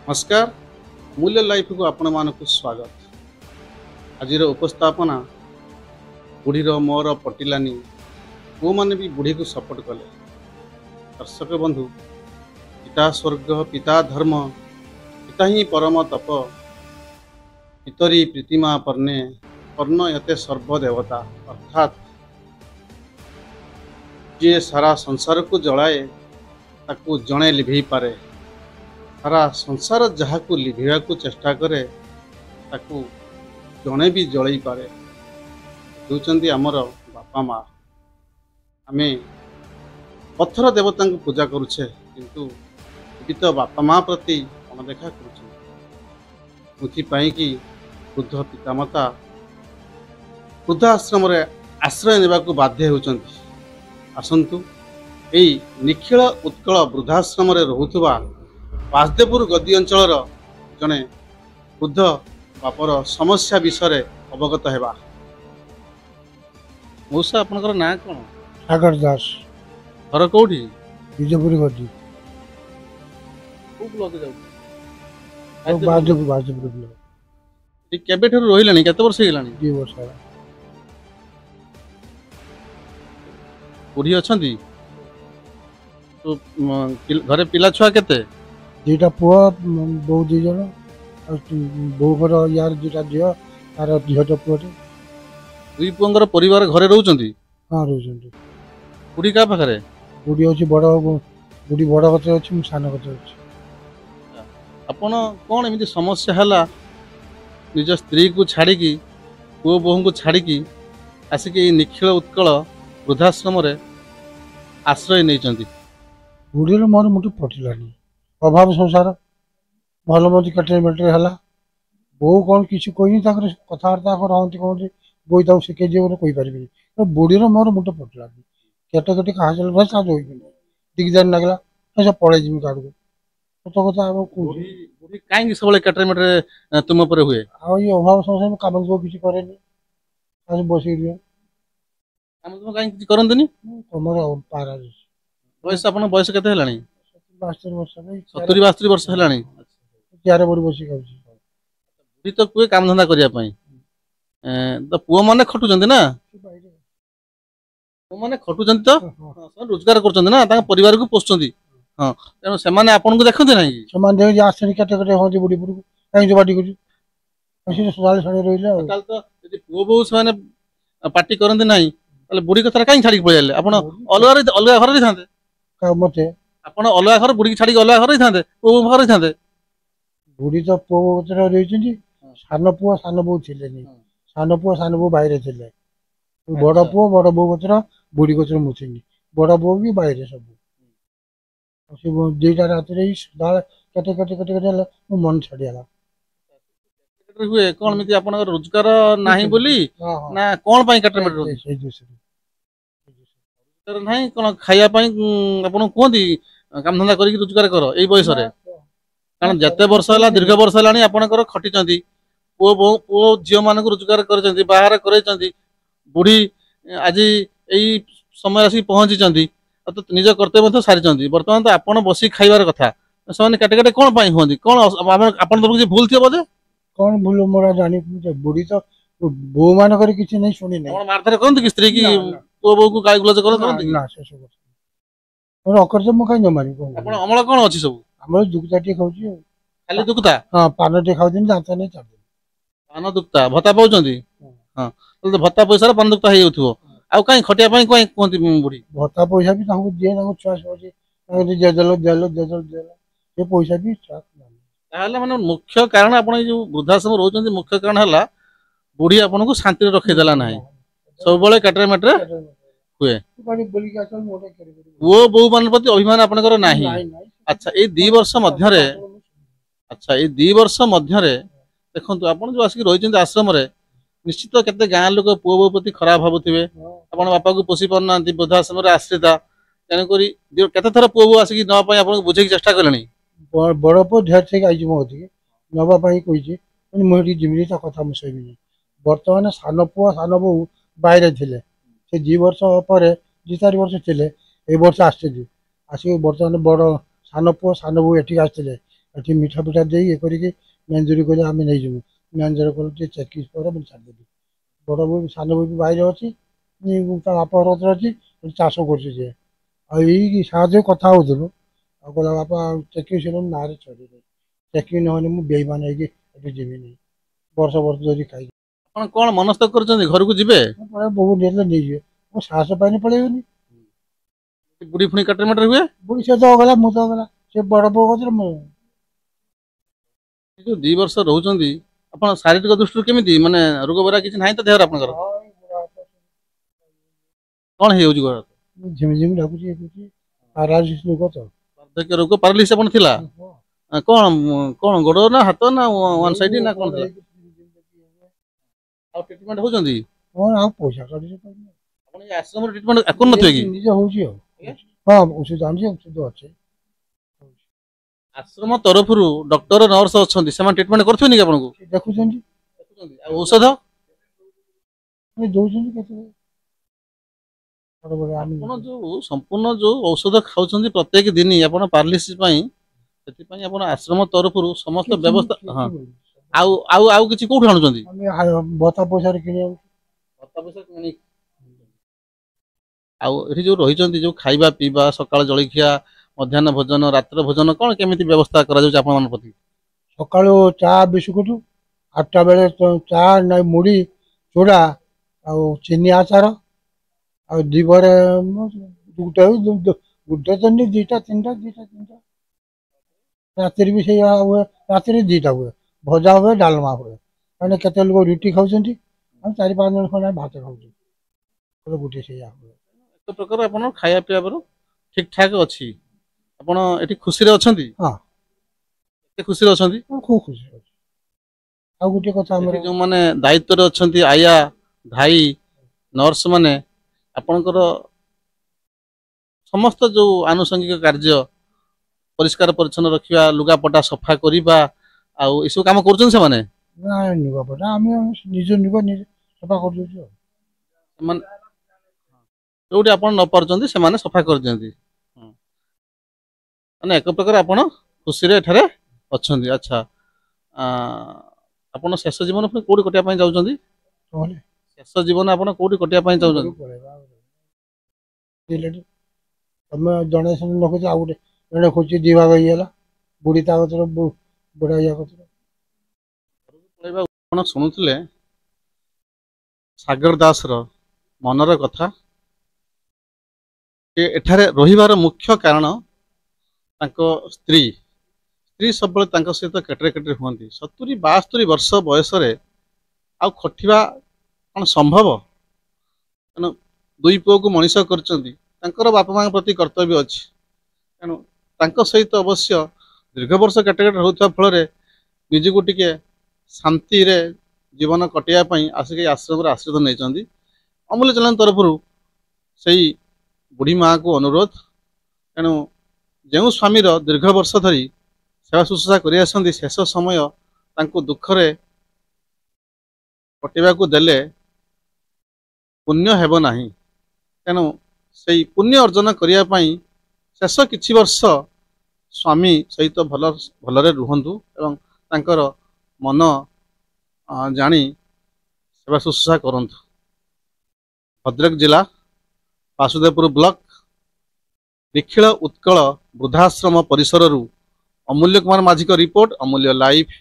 नमस्कार मूल्य लाइफ को आपण मानक स्वागत। आज उपस्थापना बुढ़ीर मोर पटिलानी वो मैंने भी बुढ़ी को सपोर्ट कले। दर्शक बंधु पिता स्वर्ग पिता धर्म पिता ही परम तप पितरी प्रीतिमा पर्णे पर्ण यते सर्वदेवता अर्थात जे सारा संसार को जलाए ताकू जड़े लिभे पारे सारा संसार जहाँ को लिभेवा को चेष्टा करे ताकू जड़े भी जलई पारे होउचंदी आमर बापा माँ। आमे पत्थर देवता को पूजा करुछे किंतु अभी तो बापा माँ प्रति अणदेखा करुछे कि वृद्ध पितामाता वृद्ध आश्रम रे आश्रय नेबाकू बाध्य होउचंदी। आसंतु एई निखिल उत्कल वृद्धाश्रम रे रहुथुबा वासुदेवपुर गद्दी अंचल जड़े वृद्ध बापर समस्या विषय अवगत हेबा। मौसा आपनकर ना कौन? सागर दास। घर कौटी? विजयपुर गद्दी। को ब्लॉक जाउ? बाजपुर ब्लॉक। ए केबे ठर रहिलानी केते वर्ष हेलानी? 2 वर्ष होला। बुढ़ी अछंती तो घरे पिला छुआ केते? 2टा पुआ बो 2 जण बो घर यार 2टा झियो तार झियोटा पुआटे। 2 पुअंगर परिवार घरे रहउचंती? हां रहउचंती। बुढ़ी का पाखरे? बुढ़ी अछि बुढ़ी बड़ कते अछि मु सान कते अछि। आपण कोन एमिति समस्या हला निज स्त्री को छाड़ी की पुओ बोहू को छाड़ी की आसिक निखिल उत्कल वृद्धाश्रम रे आश्रय नहीं। बुढ़ीर मोर मुठी पटिलानी अभाव संसार भल मती कटे मेटे है बो कौन किसी कही कथबार्ता रहती कौन बोई ताऊ शिखे जी कही पारि तो बुढ़ीर मोर मुठे पटिलानी केटे केटे कहा चल साज हो दिगदार लगला सब पड़े जिमी काड़ सत कथा बुढ़ी कहीं सब कटे मेटे तुम पर हुए ये अभाव संसार कम किसी करे बस कहीं करते तुम पारा बयस आप बयस के 72 वर्ष 70-72 वर्ष है चार बड़ी बस बुढ़ी तो कुए काम धंदा करने तो पुओ मैंने खटुंट ना पुओ मैंने खटुंट तो रोजगार कर परिवार को पोषुंट। हाँ तेणु से आपन को देखते ना आसे केटे केटे बुढ़ी पुर कहीं बाटी कर पुओ बो से पार्टी करते ना बुढ़ी कथा कहीं छाड़ी पड़े आप अलग अलग घर रही था मत आप अलग घर बुढ़ी छाड़ी अलग घर रही था पुओ घर रही था बुढ़ी तो पुओ रही सान पुओ सान बो थे सान पुओ सान बो बाहर थे बड़ पुओ बड़ बो कचर बुढ़ी कचर मुझे बड़ बो भी बाहर सब 2टा रात केटे केटे केटे केटे मन छाड़ीगला हुए कौन मिति आपन रोजगार नाही बोली ना कौन पाई कटर मीटर रोजगार नाही कोन खाया पाई आपन कोंदी काम धंदा करी रोजगार करो एई बयस रे कारण जते वर्ष हला दीर्घ वर्ष हलानी आपनकर खटी चंदी पो जियो मान को रोजगार कर चंदी बाहर करे चंदी बुढ़ी आज एई समय आसी पहुंची चंदी तो निज कर्तव्य तो सारी चंदी वर्तमान तो आपन बसी खाइबार कथा सने काटे काटे कोन पाई होंदी कोन आपन तो भूल थियो बदे कौन भूल मोरा जानी बुढ़ी तो बो मान कर किसी नहीं सुनी नहीं मारथरे करन की स्त्री की तो बो को गाय गुलज करन ना से सब और अकर से मु कहीं जमारी को आपण अमल कोन अछि सब हमर दुखताटी खाउची खाली दुखता हां पानटे खाउ दिन जाता नहीं चढ़ पान दुखता भत्ता पाउचंदी हां तो भत्ता पैसा रे पान दुखता हे होथबो आ कहीं खटिया पई कोई कोंती बुढ़ी भत्ता पैसा भी ताको जे ना चॉइस होची ताको जे ये पैसा भी चाक ताहले माने मुख्य कारण आपण जो वृद्धाश्रम रहउचंदी मुख्य कारण हला बुढ़ी आपन को शांति रे रखे देला नाही सब बेले कटरे मटरे हुए वो बहु मान प्रति अभिमान आपनकर नाही। अच्छा ए 2 वर्ष मध्य रे अच्छा ए 2 वर्ष मध्य रे देखंतु आपन जो आसी रहिचंदी आश्रम रे निश्चित केते गां लोक पुओ बो प्रति खराब भाबुथिबे आपन बापा को पोसी परनांती वृद्धाश्रम रे आश्रिता तेन करी केते थरा पुओ बो आसी न पाई आपन बुझे की चेष्टा करलेनी बड़ पो ढेर से आई मो नवा पाई कही मुझे जिमी कथा मुसैबी बर्तमान सान पुआ सान बो बाहर थे से 2 वर्ष पर 2-4 वर्ष थे ए वर्ष आसिक बर्तमान बड़ सान पुआ सान बो एठी आसते ଏଠି ମିଠା ପିଠା ଦେଇ ଇଏ କରିକି ମ୍ୟାନେଜର କହିଲେ ଆମେ ନେଇଯିବୁ। ମ୍ୟାନେଜର କହିଲେ ଟିକେ ଚେକିଂ ପରେ ମୁଁ ଛାଡ଼ିଦେବି। ବଡ଼ ବୋଉ ସାନ ବୋଉ ବି ବାହାରେ ଅଛି, ତା ବାପ ଘର ଅଛି, ଚାଷ କରୁଛି ସିଏ। ଆଉ ଏଇ ସାହାଯ୍ୟ କଥା ହଉଥିଲୁ, ଆଉ କହିଲା ବାପା ଚେକିଂ ସିଲେ ନାଁରେ ଛାଡ଼ିଦେବି, ଚେକିଂ ନହେଲେ ମୁଁ ବେଇମାନ ହେଇକି ଏଠି ଯିବିନି, ବର୍ଷ ଧରି ଖାଇବି। ଆପଣ କଣ ମନସ୍ଥ କରୁଛନ୍ତି ଘରକୁ ଯିବେ? ବୋଉ ନେଲେ ନେଇଯିବେ, ମୁଁ ସାହସ ପାଇନି ପଳେଇବିନି। ବୁଢୀ ପୁଣି କାଟର ମାଟର ହୁଏ। ବୁଢୀ ସେ ତ ଗଲା, ମୁଁ ତ ଗଲା, ସେ ବଡ଼ ବୋଉ କତିରେ ମୁଁ। ଯୋଉ 2 ବର୍ଷ ରହୁଛନ୍ତି ଆପଣ ଶାରୀରିକ ଦୃଷ୍ଟିରୁ କେମିତି, ମାନେ ରୋଗ ବରା କିଛି ନାହିଁ ତ ଦେହରେ ଆପଣଙ୍କର? କଣ ହେଇଯାଉଛି ଗୋଡ? ଝିମିଝିମି ଲାଗୁଛି, ପାରାଲିସିସ୍ ରୋଗ ତ। ବାର୍ଦ୍ଧକ୍ୟ ରୋଗ, ପାରାଲିସିସ୍ ଆପଣ ଥିଲା? କଣ କଣ ଗୋଡ ନା ହାତ ନା ୱାନ୍ ସାଇଡ ନା କଣ ଥିଲା? ଆଉ ଟ୍ରିଟମେଣ୍ଟ ହଉଛନ୍ତି? ହଁ, ଆଉ ପଇସା କାଢୁଛି। ଆପଣ ଏଇ ଆଶ୍ରମରେ ଟ୍ରିଟମେଣ୍ଟ କରୁନଥିବେ କି? ନିଜେ ହଉଛି ଆଉ। ହଁ, ଔଷଧ ଆଣୁଛି, ଔଷଧ ଅଛି। ଆଶ୍ରମ ତରଫରୁ ଡକ୍ଟର ନର୍ସ ଅଛନ୍ତି, ସେମାନେ ଟ୍ରିଟମେଣ୍ଟ କରୁଥିବେନି କି ଆପଣଙ୍କୁ? ଦେଖୁଛନ୍ତି, ଆଉ ଔଷଧ ଦଉଛନ୍ତି କେତେ। ଆପଣ ଯୋଉ ସମ୍ପୂର୍ଣ୍ଣ ଯୋଉ ଔଷଧ ଖାଉଛନ୍ତି ପ୍ରତ୍ୟେକ ଦିନ ଆପଣ ପାରାଲିସିସ୍ ପାଇଁ, ସେଥିପାଇଁ ଆପଣ ଆଶ୍ରମ ତରଫରୁ ସମସ୍ତ ବ୍ୟବସ୍ଥା। ହଁ, ଆଉ ଆଉ ଆଉ କିଛି କୋଉଠୁ ଆଣୁଛନ୍ତି? ଭତ୍ତା ପଇସାରେ କିଣି ଆଣୁଛୁ। ଆଉ ଏଠି ଯୋଉ ରହିଛନ୍ତି, ଯୋଉ ଖାଇବା ପିଇବା, ସକାଳ ଜଳଖିଆ, ମଧ୍ୟାହ୍ନ ଭୋଜନ, ରାତ୍ର ଭୋଜନ କଣ କେମିତି ବ୍ୟବସ୍ଥା କରାଯାଉଛି ଆପଣମାନଙ୍କ ପ୍ରତି? ସକାଳୁ ଚା ବିସ୍କୁଟ, 8ଟା ବେଳେ ଚା ନାଇଁ ମୁଢି ଚୁଡ଼ା ଆଉ ଚିନି ଆଚାର, ଆଉ ଦିପହରେ ଗୋଟେ ତ ନି ଦିଟା ତିନିଟା, ରାତିରେ ବି ସେଇଆ ହୁଏ, ରାତିରେ 2ଟା ହୁଏ, ଭଜା ହୁଏ, ଡାଲମା ହୁଏ। ମାନେ କେତେ ଲୋକ ରୁଟି ଖାଉଛନ୍ତି, ଆମେ 4-5 ଜଣ ଖଣ୍ଡେ ଭାତ ଖାଉଛୁ, ଗୋଟେ ସେଇଆ ହୁଏ। ଏକ ପ୍ରକାର ଆପଣ ଖାଇବା ପିଇବା ଠିକ ଠାକ ଅଛି, ଆପଣ ଏଠି ଖୁସିରେ ଅଛନ୍ତି? ହଁ, ଏତେ ଖୁସିରେ ଅଛନ୍ତି? ଖୁବ ଖୁସି ଅଛି। ଆଉ ଗୋଟେ କଥା, ଆମର ଏଠି ଯୋଉମାନେ ଦାୟିତ୍ୱରେ ଅଛନ୍ତି, ଆୟା, ଭାଇ, ନର୍ସ ମାନେ ଆପଣଙ୍କର ସମସ୍ତ ଯୋଉ ଆନୁଷଙ୍ଗିକ କାର୍ଯ୍ୟ, ପରିଷ୍କାର ପରିଚ୍ଛନ୍ନ ରଖିବା, ଲୁଗାପଟା ସଫା କରିବା, ଆଉ ଏସବୁ କାମ କରୁଛନ୍ତି ସେମାନେ? ଲୁଗାପଟା ଆମେ ନିଜ ନିଜେ ସଫା କରିଦଉଛୁ ଆଉ। ସେମାନେ ଯୋଉଠି ଆପଣ ନ ପାରୁଛନ୍ତି ସେମାନେ ସଫା କରିଦିଅନ୍ତି। ମାନେ ଏକ ପ୍ରକାର ଆପଣ ଖୁସିରେ ଏଠାରେ ଅଛନ୍ତି। ଆଚ୍ଛା, ଆପଣ ଶେଷ ଜୀବନ ପୁଣି କୋଉଠି କଟିବା ପାଇଁ ଯାଉଛନ୍ତି? ଶେଷ ଜୀବନ ଆପଣ କୋଉଠି କଟିବା ପାଇଁ ଚାହୁଁଛନ୍ତି? ତମେ ଜଣେ ସେମିତି ରଖୁଛି, ଆଉ ଗୋଟେ ଜଣେ ଖୋଜୁଛି 2 ଭାଗ ହେଇଗଲା, ବୁଢୀ ତା କତିରେ, ବୁଢା ଇଆ କତିରେ। ଆପଣ ଶୁଣୁଥିଲେ ସାଗର ଦାସର ମନର କଥା। ସେ ଏଠାରେ ରହିବାର ମୁଖ୍ୟ କାରଣ ତାଙ୍କ ସ୍ତ୍ରୀ ସବୁବେଳେ ତାଙ୍କ ସହିତ କେଟରେ କେଟରେ ହୁଅନ୍ତି। 70-72 ବର୍ଷ ବୟସରେ ଆଉ ଖଟିବା କଣ ସମ୍ଭବ? ତେଣୁ 2 ପୁଅକୁ ମଣିଷ କରିଛନ୍ତି, ତାଙ୍କର ବାପା ମାଙ୍କ ପ୍ରତି କର୍ତ୍ତବ୍ୟ ଅଛି। ତେଣୁ ତାଙ୍କ ସହିତ ଅବଶ୍ୟ ଦୀର୍ଘ ବର୍ଷ କେଟେ କେଟେ ରହୁଥିବା ଫଳରେ ନିଜକୁ ଟିକେ ଶାନ୍ତିରେ ଜୀବନ କଟିବା ପାଇଁ ଆସିକି ଆଶ୍ରମରେ ଆଶ୍ରୟ ନେଇଛନ୍ତି। ଅମୂଲ୍ୟ ଚ୍ୟାନେଲ ତରଫରୁ ସେଇ ବୁଢ଼ୀ ମାଆକୁ ଅନୁରୋଧ, ତେଣୁ ଯେଉଁ ସ୍ୱାମୀର ଦୀର୍ଘ ବର୍ଷ ଧରି ସେବା ଶୁଶ୍ରୂଷା କରି ଆସନ୍ତି, ଶେଷ ସମୟ ତାଙ୍କୁ ଦୁଃଖରେ କଟିବାକୁ ଦେଲେ ପୁଣ୍ୟ ହେବ ନାହିଁ। ତେଣୁ ସେଇ ପୁଣ୍ୟ ଅର୍ଜନ କରିବା ପାଇଁ ଶେଷ କିଛି ବର୍ଷ ସ୍ୱାମୀ ସହିତ ଭଲରେ ରୁହନ୍ତୁ ଏବଂ ତାଙ୍କର ମନ ଜାଣି ସେବା ଶୁଶ୍ରୂଷା କରନ୍ତୁ। ଭଦ୍ରକ ଜିଲ୍ଲା ବାସୁଦେବପୁର ବ୍ଲକ ନିଖିଳ ଉତ୍କଳ ବୃଦ୍ଧାଶ୍ରମ ପରିସରରୁ ଅମୂଲ୍ୟ କୁମାର ମାଝୀଙ୍କ ରିପୋର୍ଟ, ଅମୂଲ୍ୟ ଲାଇଭ୍।